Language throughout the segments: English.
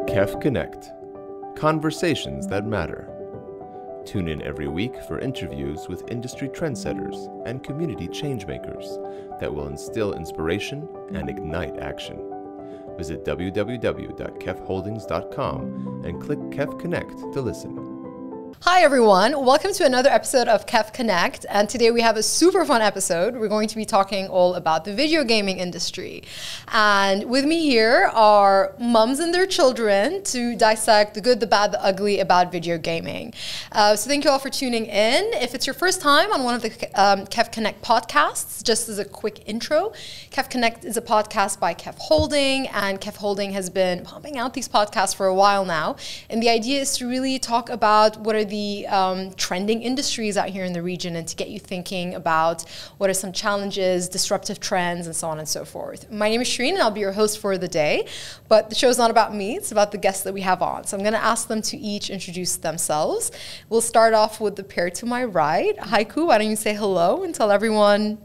KEF Connect. Conversations that matter. Tune in every week for interviews with industry trendsetters and community changemakers that will instill inspiration and ignite action. Visit www.kefholdings.com and click KEF Connect to listen. Hi everyone, welcome to another episode of KEF Connect, and today we have a super fun episode. We're going to be talking all about the video gaming industry. And with me here are mums and their children to dissect the good, the bad, the ugly about video gaming. So thank you all for tuning in. If it's your first time on one of the KEF Connect podcasts, just as a quick intro, KEF Connect is a podcast by KEF Holding, and KEF Holding has been pumping out these podcasts for a while now. And the idea is to really talk about what are the trending industries out here in the region and to get you thinking about what are some challenges, disruptive trends, and so on and so forth. My name is Shereen, and I'll be your host for the day. But the show's not about me, it's about the guests that we have on. So I'm going to ask them to each introduce themselves. We'll start off with the pair to my right. Hyku, why don't you say hello and tell everyone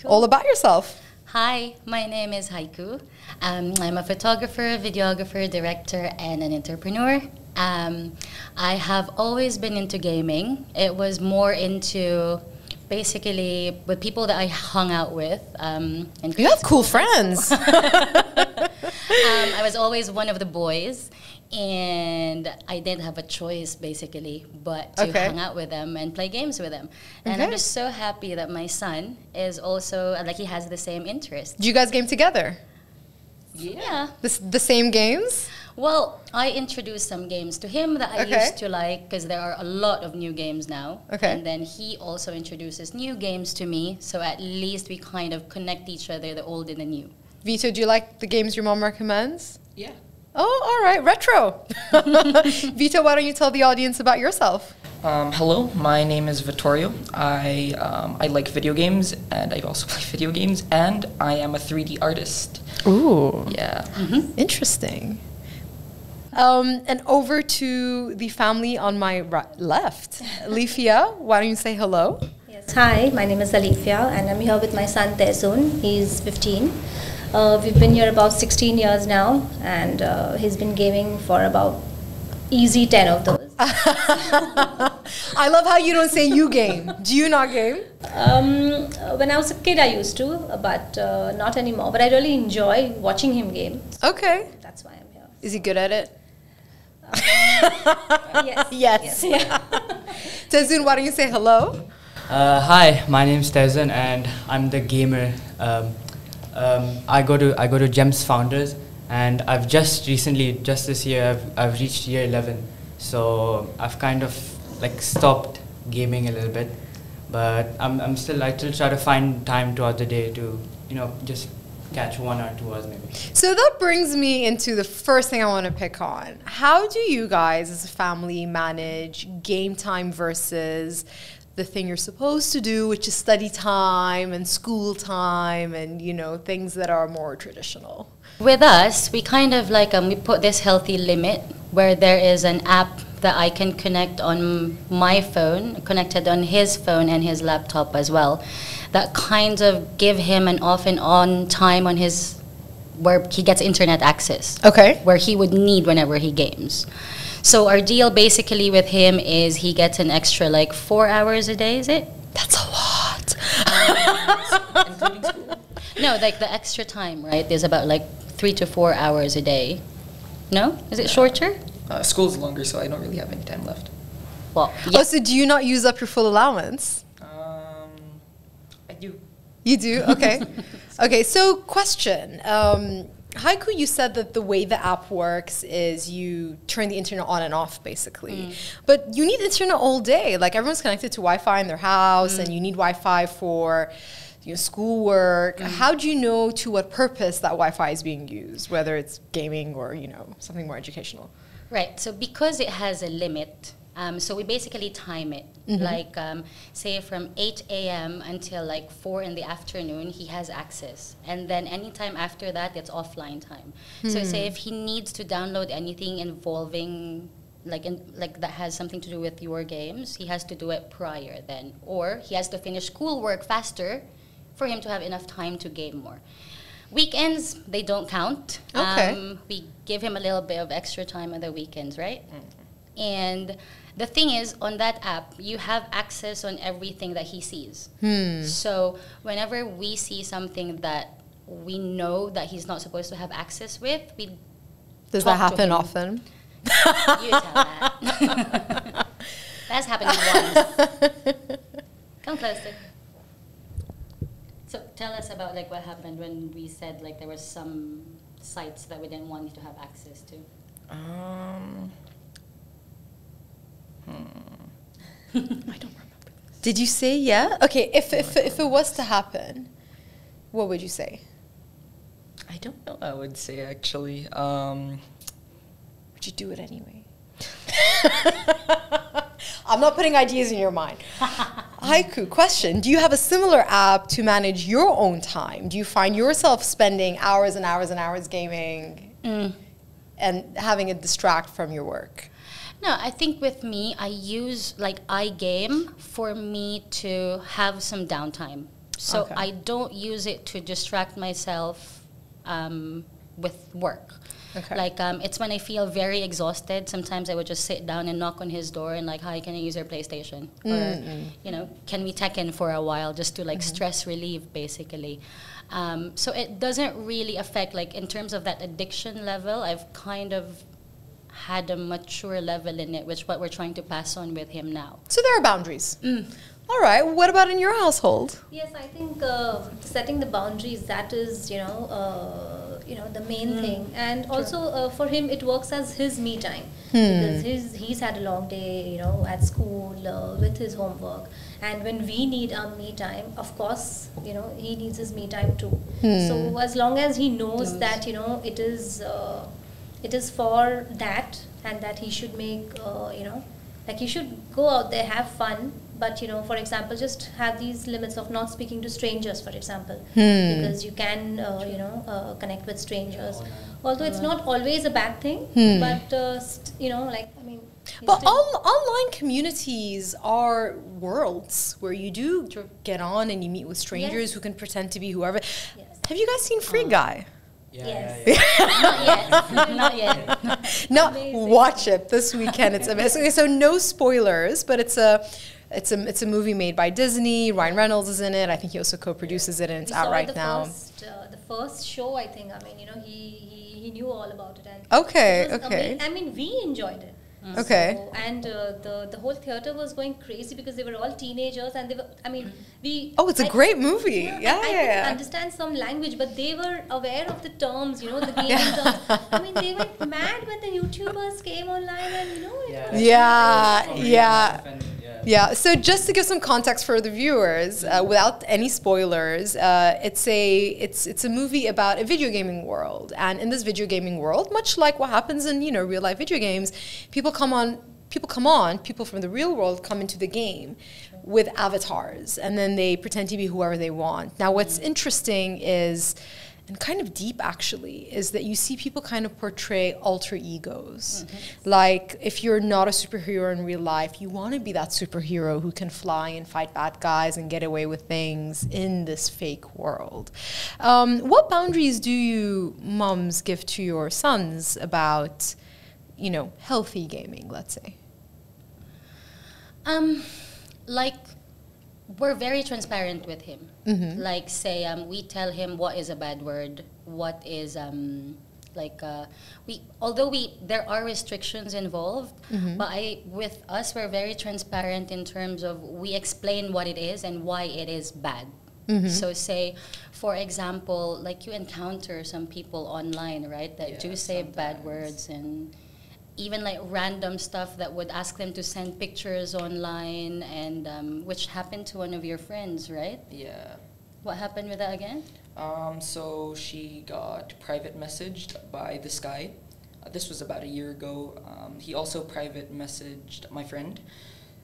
all about yourself? Hi, my name is Hyku. I'm a photographer, videographer, director, and an entrepreneur. I have always been into gaming. It was more into basically with people that I hung out with. You have cool friends. I was always one of the boys, and I didn't have a choice basically but to hang out with them and play games with them. And I'm just so happy that my son is also, like, he has the same interest. Do you guys game together? Yeah. The same games? Well, I introduced some games to him that I used to like, because there are a lot of new games now. And then he also introduces new games to me, so at least we kind of connect each other, the old and the new. Vitto, do you like the games your mom recommends? Yeah. Oh, all right, retro. Vitto, why don't you tell the audience about yourself? Hello, my name is Vittorio. I like video games, and I also play video games, and I am a 3D artist. Ooh. Yeah. Interesting. And over to the family on my left. Alfiya, why don't you say hello? Yes. Hi, my name is Alfiya, and I'm here with my son Tehzun. He's 15. We've been here about 16 years now, and he's been gaming for about easy 10 of those. I love how you don't say you game. Do you not game? When I was a kid, I used to, but not anymore. But I really enjoy watching him game. Okay. That's why I'm here. Is he good at it? Yes. Yes. Yeah. Tehzun, why don't you say hello? Hi, my name's Tehzun, and I'm the gamer. I go to GEMS Founders, and I've just recently, just this year, I've reached year 11. So I've kind of like stopped gaming a little bit, but I still try to find time throughout the day to, just catch 1 or 2 hours maybe. So that brings me into the first thing I want to pick on. How do you guys as a family manage game time versus the thing you're supposed to do, which is study time and school time and, things that are more traditional? With us, we kind of like, we put this healthy limit where there is an app that I can connect on my phone, connected on his phone and his laptop as well, that kind of give him an off and on time on his, where he gets internet access. Where he would need whenever he games. So our deal basically with him is he gets an extra 4 hours a day, is it? That's a lot. Including school? No, the extra time, right? There's about 3 to 4 hours a day. No? Is it shorter? School's longer, so I don't really have any time left. Well, yeah. Oh, so do you not use up your full allowance? I do. You do? Okay. Okay, so question. Hyku, you said that the way the app works is you turn the internet on and off, basically. But you need internet all day. Everyone's connected to Wi-Fi in their house, and you need Wi-Fi for schoolwork. How do you know to what purpose that Wi-Fi is being used, whether it's gaming or, something more educational? Right. So because it has a limit, so we basically time it. Say from 8 a.m. until 4 in the afternoon, he has access. And then anytime after that, it's offline time. So say if he needs to download anything involving that has something to do with your games, he has to do it prior then. Or he has to finish schoolwork faster for him to have enough time to game more. Weekends, they don't count. Okay. We give him a little bit of extra time on the weekends, right? And the thing is, on that app, you have access on everything that he sees. So whenever we see something that we know that he's not supposed to have access with, we Does talk that happen to him. often? You tell that. That's happened once. Come closer. So tell us about like what happened when we said like there were some sites that we didn't want you to have access to. I don't remember this. Did you say yeah? Okay, if it was to happen, what would you say? I don't know. I would say actually. Would you do it anyway? I'm not putting ideas in your mind. Hyku, question. Do you have a similar app to manage your own time? Do you find yourself spending hours and hours and hours gaming and having it distract from your work? No, I think with me, I use like iGame for me to have some downtime. So Okay. I don't use it to distract myself with work. Okay. Like it's when I feel very exhausted. Sometimes I would just sit down and knock on his door and like, hi, can I use your PlayStation? Or you know, can we Tekken for a while just to like stress relieve basically. So it doesn't really affect like in terms of that addiction level. I've kind of had a mature level in it, which what we're trying to pass on with him now. So there are boundaries. All right. What about in your household? Yes, I think setting the boundaries, that is, the main thing. And also for him, it works as his me time. Because he's had a long day, at school with his homework. And when we need our me time, of course, he needs his me time too. So as long as he knows that, it is for that, and that he should make, like he should go out there, have fun. But, for example, just have these limits of not speaking to strangers, for example, because you can, connect with strangers. Although it's not always a bad thing, but, But online communities are worlds where you do get on and you meet with strangers who can pretend to be whoever. Yes. Have you guys seen Free Guy? Yes. Not yet. No, Amazing. watch it this weekend. It's amazing. Okay, so no spoilers, but it's a movie made by Disney. Ryan Reynolds is in it. I think he also co-produces it, and it's We out saw right it now. the first show, I think. I mean, he knew all about it. And Okay, it was okay. I mean, we enjoyed it. Okay. So, and the whole theater was going crazy because they were all teenagers, and they were. I mean, we. Oh, it's a great movie. Yeah, I yeah, couldn't yeah. understand some language, but they were aware of the terms, the gaming terms. I mean, they went mad when the YouTubers came online, and it was Yeah. So just to give some context for the viewers, without any spoilers, it's a movie about a video gaming world, and in this video gaming world, much like what happens in real life video games, people from the real world come into the game with avatars, and then they pretend to be whoever they want. Now, what's interesting is, and kind of deep actually, is that you see people kind of portray alter egos. Like, if you're not a superhero in real life, you want to be that superhero who can fly and fight bad guys and get away with things in this fake world. What boundaries do you mums give to your sons about, healthy gaming, let's say? Like, we're very transparent with him. Like, say, we tell him what is a bad word, what is, there are restrictions involved, but with us, we're very transparent in terms of we explain what it is and why it is bad. So say, for example, like you encounter some people online, right, that do say bad words, and even like random stuff that would ask them to send pictures online, and which happened to one of your friends, right? Yeah. What happened with that again? So she got private messaged by this guy. This was about a year ago. He also private messaged my friend.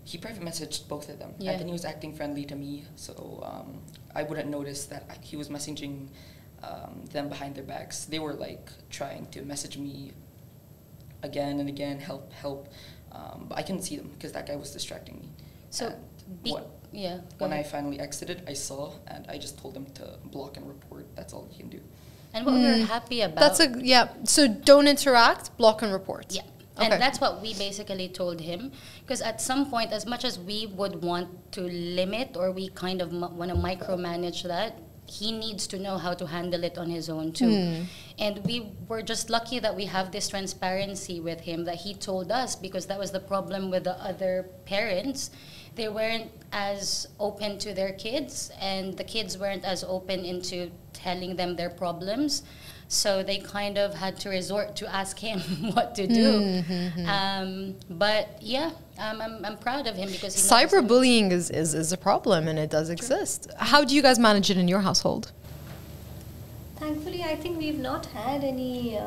He private messaged both of them. Yeah. And then he was acting friendly to me, so I wouldn't notice that he was messaging them behind their backs. They were like trying to message me again and again, help. But I couldn't see them because that guy was distracting me. So, When I finally exited, I saw, and I just told them to block and report. That's all you can do. and what we were happy about. That's so don't interact, block and report. Yeah. Okay. And that's what we basically told him. Because at some point, as much as we would want to limit or we kind of want to micromanage that, he needs to know how to handle it on his own too. And we were just lucky that we have this transparency with him that he told us, because that was the problem with the other parents. They weren't as open to their kids, and the kids weren't as open into telling them their problems. So they kind of had to resort to ask him what to do. But yeah, I'm proud of him because he cyberbullying is a problem, and it does exist. How do you guys manage it in your household? Thankfully, I think we've not had any.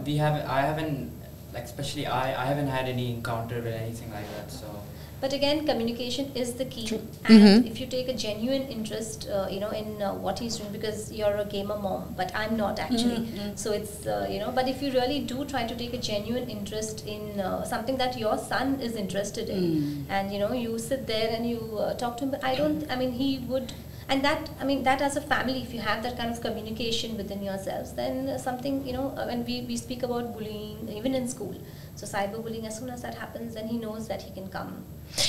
We haven't. I haven't. Like especially I haven't had any encounter with anything like that. So. But again, communication is the key. And if you take a genuine interest, in what he's doing, because you're a gamer mom, but I'm not actually. So it's, but if you really do try to take a genuine interest in something that your son is interested in, and, you sit there and you talk to him, but he would. And that as a family, if you have that kind of communication within yourselves, then something, when we speak about bullying, even in school. So cyberbullying, as soon as that happens, then he knows that he can come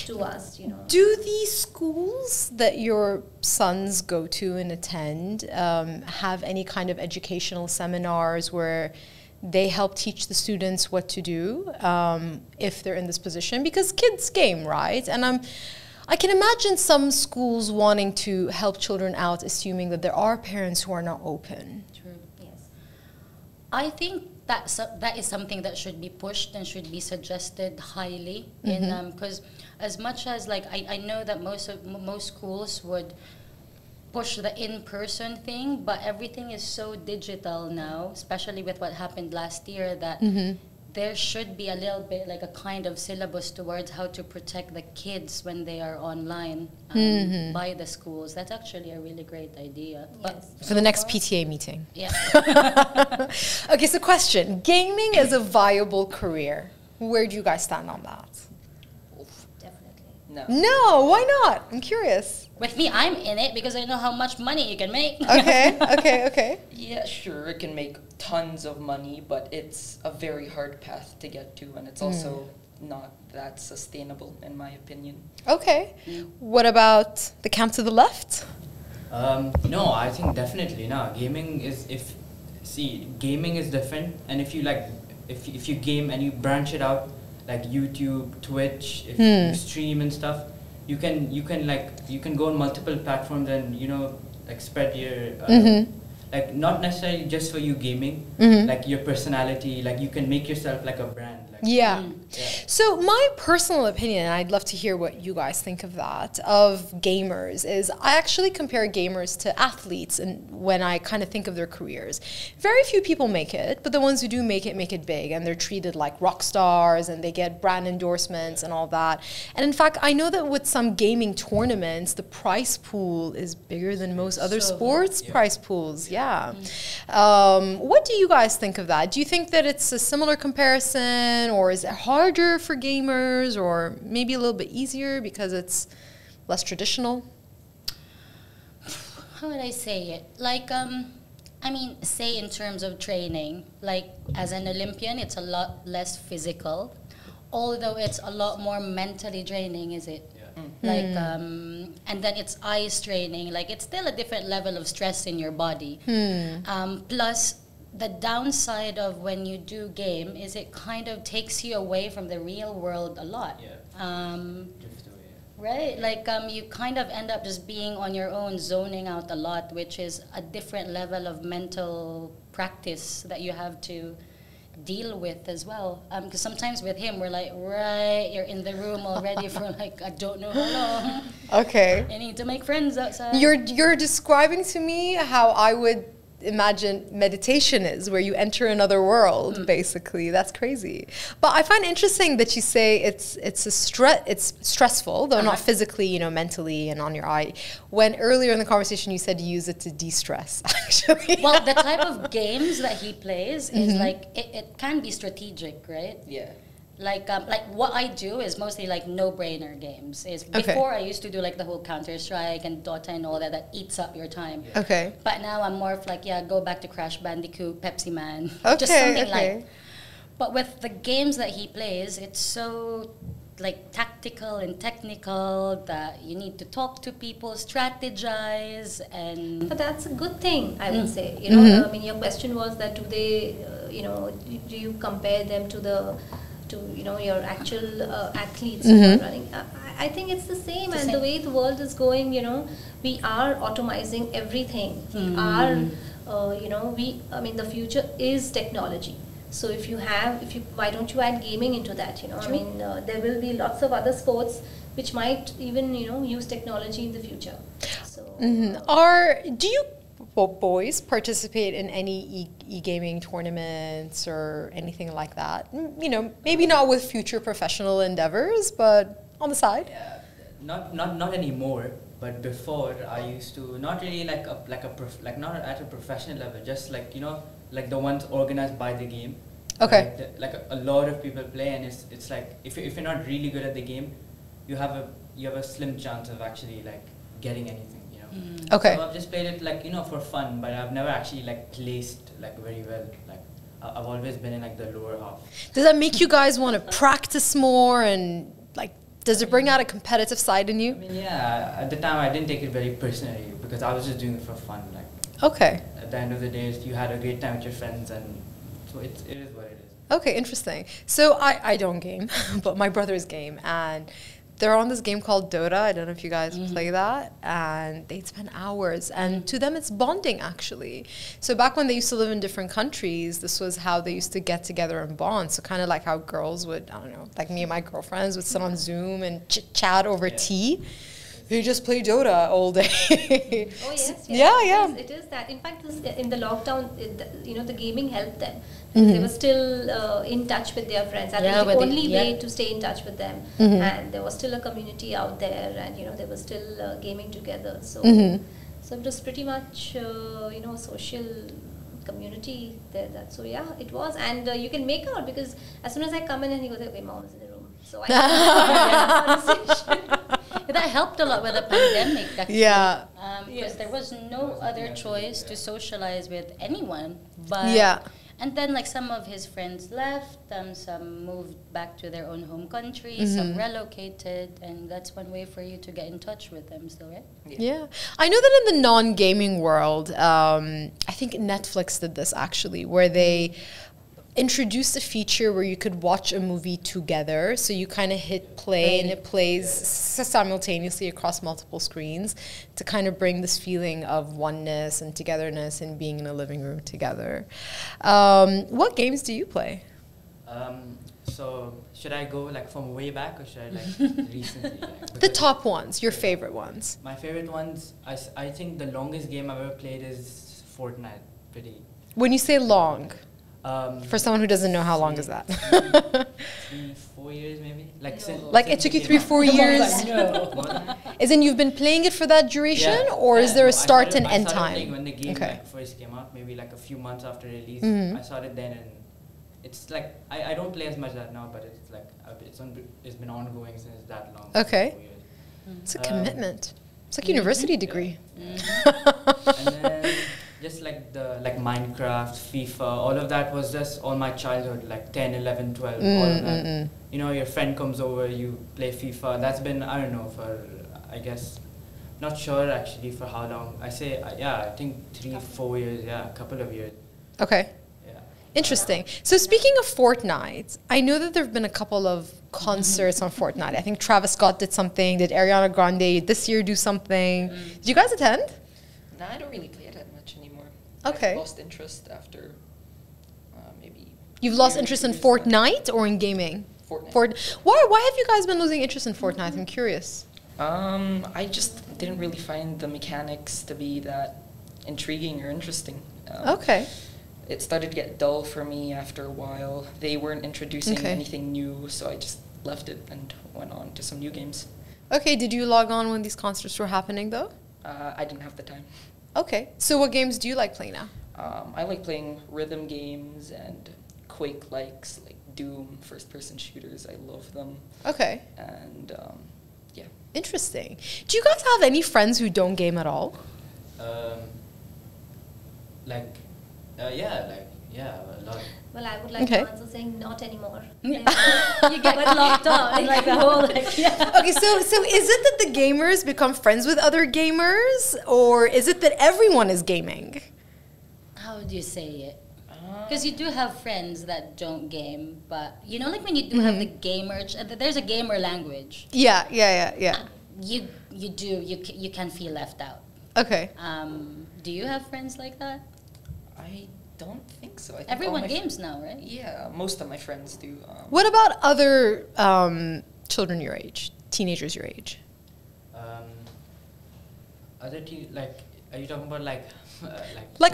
to us, Do these schools that your sons go to and attend have any kind of educational seminars where they help teach the students what to do if they're in this position? Because kids game, right? And I can imagine some schools wanting to help children out, assuming that there are parents who are not open. True. Yes. I think that is something that should be pushed and should be suggested highly. Because as much as I know that most schools would push the in-person thing, but everything is so digital now, especially with what happened last year, that there should be a little bit like a kind of syllabus towards how to protect the kids when they are online by the schools. That's actually a really great idea. But for the next PTA meeting. Yeah. Okay, so question. Gaming is a viable career. Where do you guys stand on that? Definitely. No, why not? I'm curious. With me, I'm in it because I know how much money you can make. Okay. Yeah, sure, it can make tons of money, but it's a very hard path to get to, and it's also not that sustainable, in my opinion. Okay. What about the camp to the left? No, I think definitely no. Gaming is gaming is different, and if you game and you branch it out, like YouTube, Twitch, if you stream and stuff, you can go on multiple platforms and spread your not necessarily just for you gaming, like your personality, like you can make yourself like a brand. So my personal opinion, and I'd love to hear what you guys think of that, of gamers, is I actually compare gamers to athletes, and when I kind of think of their careers. Very few people make it, but the ones who do make it big, and they're treated like rock stars, and they get brand endorsements and all that. And in fact, I know that with some gaming tournaments, the prize pool is bigger than most other sports prize pools. What do you guys think of that? Do you think that it's a similar comparison, or is it harder for gamers, or maybe a little bit easier because it's less traditional? How would I say it? Say in terms of training, like as an Olympian, it's a lot less physical, although it's a lot more mentally draining, is it? And then it's eye straining, like it's still a different level of stress in your body. Plus, the downside of when you do game is it kind of takes you away from the real world a lot. Right? Like you kind of end up just being on your own, zoning out a lot, which is a different level of mental practice that you have to deal with as well. Because sometimes with him, we're like, you're in the room already for like, I don't know how long. Okay. I need to make friends outside. You're describing to me how I would imagine meditation is, where you enter another world, basically. That's crazy. But I find interesting that you say it's stressful, though not physically, mentally and on your eye. When earlier in the conversation you said you use it to de-stress, actually. Well, the type of games that he plays is like, it can be strategic, right? Yeah. like what I do is mostly like no-brainer games. Is before I used to do like the whole Counter-Strike and Dota and all that eats up your time. Okay. But now I'm more of like, yeah, go back to Crash Bandicoot, Pepsi Man, Okay, just something like. But with the games that he plays, it's so like tactical and technical that you need to talk to people, strategize, and. But that's a good thing, I would say. You know, I mean, your question was that do they, you know, do you compare them to the, you know, your actual athletes who are running? I think it's the same, and the way the world is going, you know, we are automizing everything. We are, you know, I mean, the future is technology. So if you, why don't you add gaming into that? You know, I mean, there will be lots of other sports which might even, you know, use technology in the future. So, do you boys participate in any e-gaming tournaments or anything like that? You know, maybe not with future professional endeavors, but on the side. Yeah, not anymore. But before, I used to not really like not at a professional level, just like, you know, like the ones organized by the game. Okay. Like a lot of people play, and it's like if you're not really good at the game, you have a slim chance of actually like getting anything. You know. Okay. So I've just played it like, you know, for fun, but I've never actually like placed like very well. Like I've always been in like the lower half. Does that make you guys want to practice more, and like, does it bring out a competitive side in you? I mean, yeah. At the time, I didn't take it very personally because I was just doing it for fun. Like. Okay. At the end of the day, you had a great time with your friends, and so it is what it is. Okay, interesting. So I don't game, but my brothers game, and they're on this game called Dota. I don't know if you guys play that, and they'd spend hours, and to them it's bonding actually. So back when they used to live in different countries, this was how they used to get together and bond. So kind of like how girls would, I don't know, like me and my girlfriends would sit on Zoom and chit-chat over tea. They just play Dota all day. Oh yes, yeah. It is that. In fact, in the lockdown, you know, the gaming helped them. They were still in touch with their friends. That was the only way to stay in touch with them. And there was still a community out there, and you know, they were still gaming together. So, so it was pretty much you know, social community there. So yeah, it was, and you can make out because as soon as I come in and he goes, okay, mom is in the room. So I that helped a lot with the pandemic, actually. Yeah. Because there was no other choice to socialize with anyone. But and then like some of his friends left, some moved back to their own home country, some relocated, and that's one way for you to get in touch with them still, right? Yeah. I know that in the non-gaming world, I think Netflix did this actually, where they introduced a feature where you could watch a movie together. So you kind of hit play and it plays simultaneously across multiple screens to kind of bring this feeling of oneness and togetherness and being in a living room together. What games do you play? So should I go like from way back, or should I like recently? Like, the top ones, your favorite ones. My favorite ones, I think the longest game I've ever played is Fortnite. When you say long, for someone who doesn't know, how long is that? 3-4 years maybe. Like like it took you 3-4 years. As in you've been playing it for that duration, or is there a start and end time? Playing when the game like first came out, maybe like a few months after release. I started then, and it's like I don't play as much as that now, but it's like it's been ongoing since that long. Okay, it's a commitment. It's like a university degree. And then just like Minecraft, FIFA, all of that was just all my childhood, like 10, 11, 12, all of that. You know, your friend comes over, you play FIFA. That's been, I don't know, for, I guess, not sure actually for how long. I say, I think 3-4 years, a couple of years. Okay. Yeah. Interesting. So speaking of Fortnite, I know that there have been a couple of concerts on Fortnite. I think Travis Scott did something. Did Ariana Grande this year do something? Did you guys attend? No, I don't really play it that much anymore. Okay. I've lost interest after maybe... You've lost interest in Fortnite or in gaming? Fortnite. Why have you guys been losing interest in Fortnite? I'm curious. I just didn't really find the mechanics to be that intriguing or interesting. Okay. It started to get dull for me after a while. They weren't introducing anything new, so I just left it and went on to some new games. Okay, did you log on when these concerts were happening though? I didn't have the time. Okay, so what games do you like playing now? I like playing rhythm games and Quake likes, like Doom, first-person shooters. I love them. Okay. And yeah. Interesting. Do you guys have any friends who don't game at all? Yeah, a lot. Well, I would like to answer saying not anymore. You get locked on like the whole like, yeah. Okay, so is it that the gamers become friends with other gamers, or is it that everyone is gaming? How would you say it? Because you do have friends that don't game, but you know, like when you do have the gamer, there's a gamer language. Yeah. You can feel left out. Okay. Do you have friends like that? I don't think so. I think Everyone games now, right? Yeah, most of my friends do. What about other children your age, teenagers your age? Are you talking about like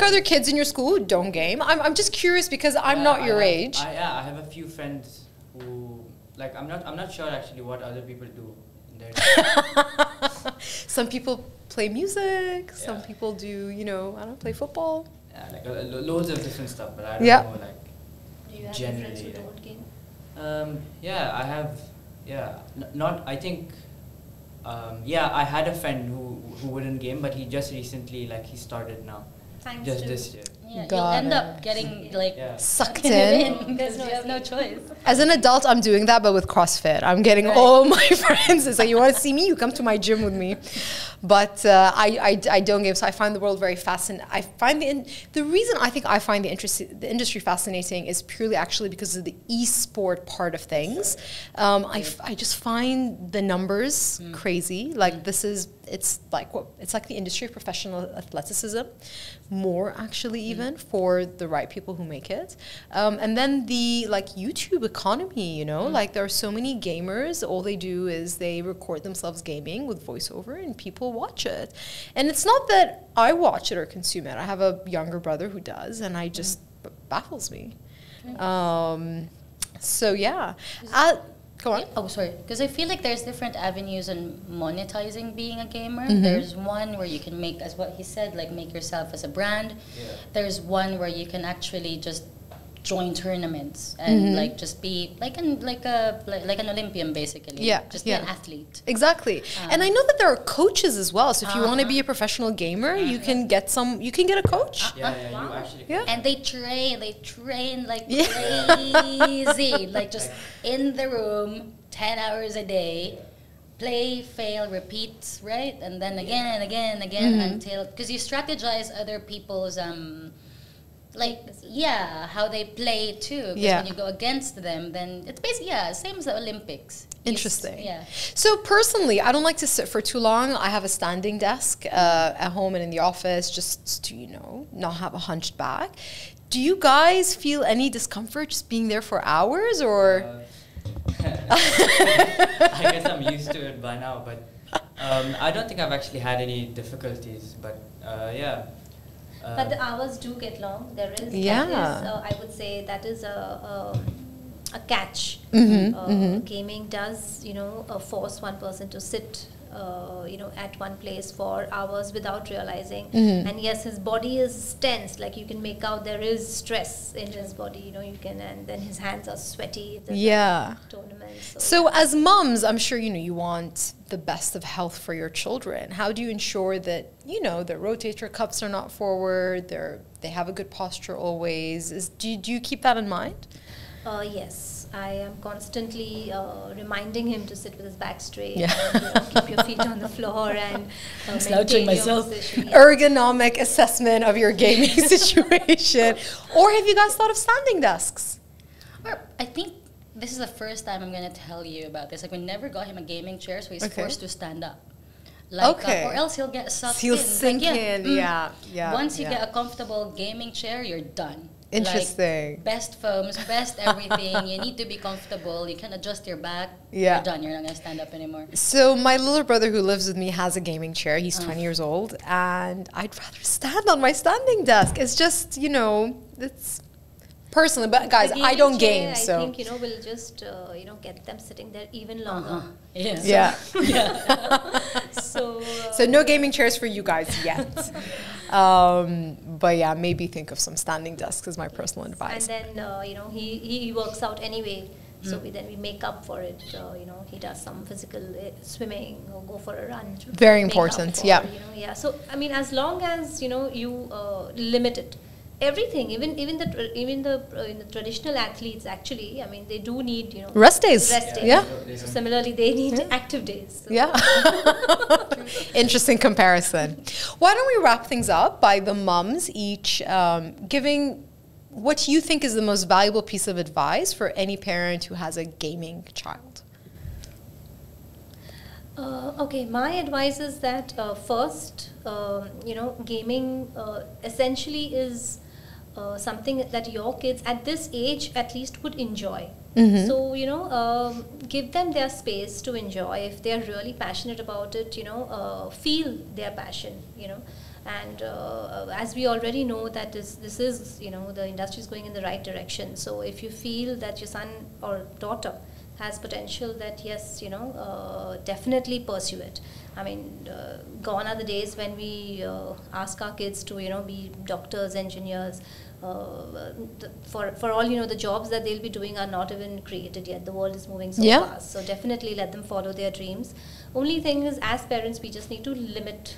are there kids in your school who don't game? I'm just curious because I'm not your age. I have a few friends who I'm not sure actually what other people do in their Some people play music, some people do, I don't play football. Yeah, loads of different stuff, but I don't know Do you have generally. friends who don't game? I have. I think. I had a friend who wouldn't game, but he just recently he started now. Thanks just to this year. Yeah, you'll end up getting sucked in. because you have no choice. As an adult, I'm doing that, but with CrossFit. I'm getting all my friends. It's like, you want to see me? You come to my gym with me. But I don't game, so I find the world very fascinating. I find the reason I think I find the industry fascinating is purely actually because of the e-sport part of things. I just find the numbers crazy. It's like the industry of professional athleticism, more actually even for the right people who make it. And then the YouTube economy, there are so many gamers, all they do is they record themselves gaming with voiceover and people watch it. And it's not that I watch it or consume it. I have a younger brother who does, and it baffles me. So yeah. Go on. Oh, sorry. Because I feel like there's different avenues in monetizing being a gamer. There's one where you can make, as what he said, make yourself as a brand. Yeah. There's one where you can actually just join tournaments and just be like an Olympian basically. Yeah. Just be an athlete. Exactly. And I know that there are coaches as well. So if you want to be a professional gamer, you can get a coach. You actually can. And they train like crazy. Just in the room 10 hours a day, play, fail, repeat, right? And then again until, because you strategize other people's how they play too. Because when you go against them, then it's basically same as the Olympics. Interesting. Yeah. So personally, I don't like to sit for too long. I have a standing desk at home and in the office, just to not have a hunched back. Do you guys feel any discomfort just being there for hours, or? I guess I'm used to it by now, but I don't think I've actually had any difficulties. But but the hours do get long. There is, I would say that is a catch. Gaming does, force one person to sit, at one place for hours without realizing. And yes, his body is tense. You can make out there is stress in his body. You can, and then his hands are sweaty. Tournament. So as moms, I'm sure you want the best of health for your children. How do you ensure that their rotator cuffs are not forward? They have a good posture always. Do you keep that in mind? Yes. I am constantly reminding him to sit with his back straight, and, keep your feet on the floor, and slouching myself. Ergonomic assessment of your gaming situation. Or have you guys thought of standing desks? I think this is the first time I'm going to tell you about this. We never got him a gaming chair, so he's forced to stand up. Or else he'll get sucked in. He'll sink in. Once you get a comfortable gaming chair, you're done. Interesting. Best foams, best everything. You need to be comfortable. You can adjust your back. Yeah. You're done. You're not going to stand up anymore. So my little brother who lives with me has a gaming chair. He's 20 years old. And I'd rather stand on my standing desk. It's just, it's personally. But guys, I don't game. So I think, we'll just, get them sitting there even longer. Yeah. So no gaming chairs for you guys yet. But yeah, maybe think of some standing desks is my personal advice. And then, you know, he works out anyway. So then we make up for it. You know, he does some physical swimming or go for a run. Very important, For, yeah. You know, yeah. So I mean, as long as you know you limit it, everything, even the traditional athletes actually, I mean, they do need rest days. Yeah. So similarly, they need active days. So. Yeah. Interesting comparison. Why don't we wrap things up by the mums each giving what you think is the most valuable piece of advice for any parent who has a gaming child? Okay, my advice is that first, you know, gaming essentially is something that your kids at this age at least would enjoy. So, you know, give them their space to enjoy. If they're really passionate about it, you know, feel their passion, you know. And as we already know that this is, you know, the industry is going in the right direction. So if you feel that your son or daughter has potential, that yes, you know, definitely pursue it. I mean, gone are the days when we ask our kids to, you know, be doctors, engineers. For all you know, the jobs that they'll be doing are not even created yet. The world is moving so fast. So definitely let them follow their dreams. Only thing is, as parents, we just need to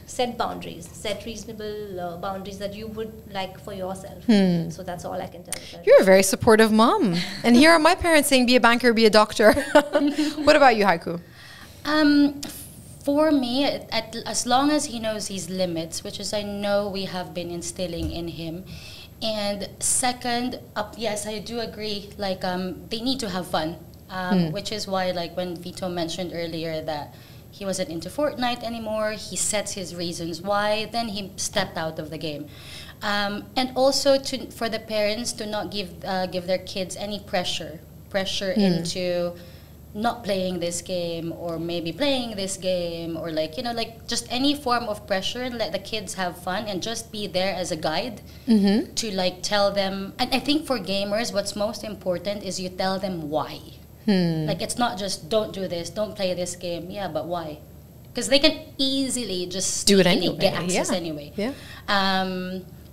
set boundaries, set reasonable boundaries that you would like for yourself. So that's all I can tell you. You're a very supportive mom. And here are my parents saying, be a banker, be a doctor. What about you, Hyku? For me, as long as he knows his limits, which is I know we have been instilling in him. And second, yes, I do agree, like they need to have fun, which is why, like when Vitto mentioned earlier that he wasn't into Fortnite anymore, he sets his reasons why, then he stepped out of the game. And also for the parents to not give their kids any pressure into not playing this game, or maybe playing this game, or like, you know, like just any form of pressure, and let the kids have fun and just be there as a guide to like tell them. And I think for gamers, what's most important is you tell them why. Like it's not just don't do this, don't play this game. Yeah, but why? Because they can easily just do it anyway, get access anyway. Yeah.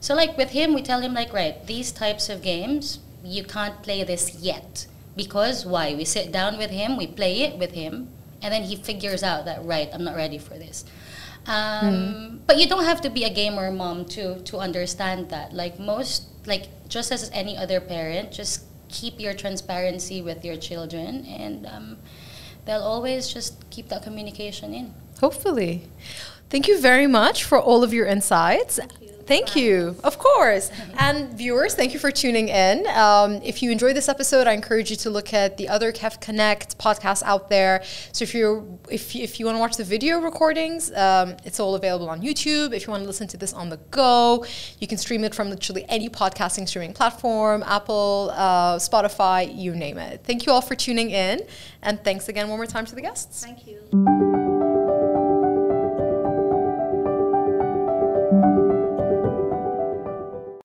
So like with him, we tell him like, right, these types of games, you can't play this yet. Because why? We sit down with him, we play it with him, and then he figures out that, right, I'm not ready for this. But you don't have to be a gamer mom to understand that. Like just as any other parent, just keep your transparency with your children, and they'll always just keep that communication in. Hopefully. Thank you very much for all of your insights. Thank you. Of course. And viewers, thank you for tuning in. If you enjoyed this episode, I encourage you to look at the other KEF Connect podcasts out there. So if you want to watch the video recordings, it's all available on YouTube. If you want to listen to this on the go, you can stream it from literally any podcasting streaming platform, Apple, Spotify, you name it. Thank you all for tuning in. And thanks again one more time to the guests. Thank you.